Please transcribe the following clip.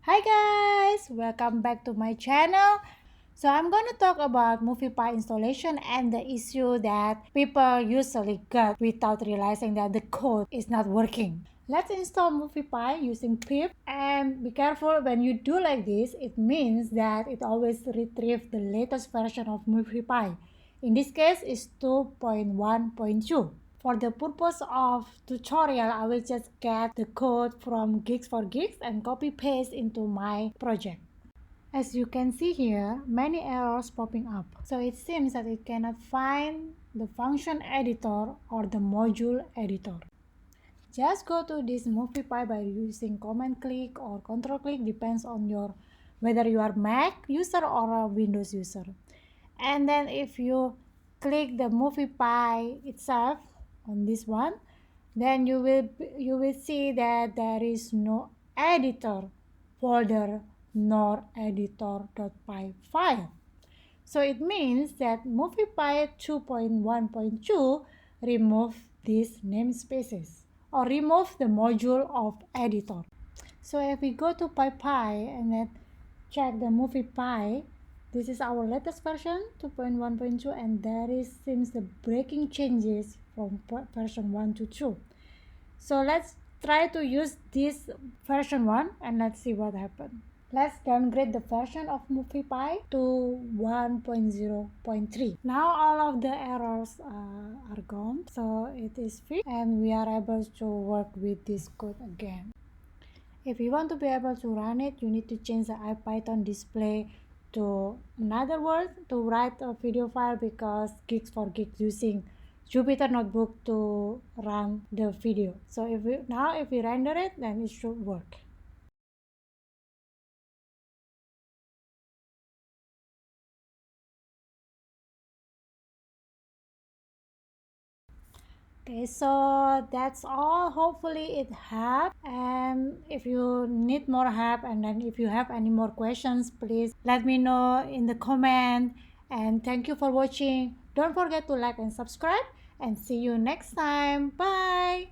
Hi guys, welcome back to my channel. So I'm going to talk about MoviePy installation and the issue that people usually get without realizing that the code is not working. Let's install MoviePy using pip, and be careful when you do like this. It means that it always retrieves the latest version of MoviePy. In this case, it's 2.1.2. For the purpose of tutorial, I will just get the code from Geeks4Geeks and copy paste into my project. As you can see here, many errors popping up. So it seems that it cannot find the function editor or the module editor. Just go to this MoviePy by using command click or control click, depends on your whether you are Mac user or a Windows user. And then if you click the MoviePy itself on this one, then you will see that there is no editor folder nor editor.py file. So it means that MoviePy 2.1.2 remove these namespaces or remove the module of editor. So if we go to PyPy and then check the MoviePy, this is our latest version 2.1.2, and there is seems the breaking changes from version 1 to 2. So let's try to use this version 1 and let's see what happens. Let's downgrade the version of MoviePy to 1.0.3. Now all of the errors are gone, so it is fixed and we are able to work with this code again. If you want to be able to run it, you need to change the IPython display to another word to write a video file, because Geeks4Geeks using Jupyter Notebook to run the video. So if we render it, then it should work. Okay, so that's all. Hopefully it helped, and if you need more help and then if you have any more questions, please let me know in the comment. And thank you for watching. Don't forget to like and subscribe, and see you next time. Bye.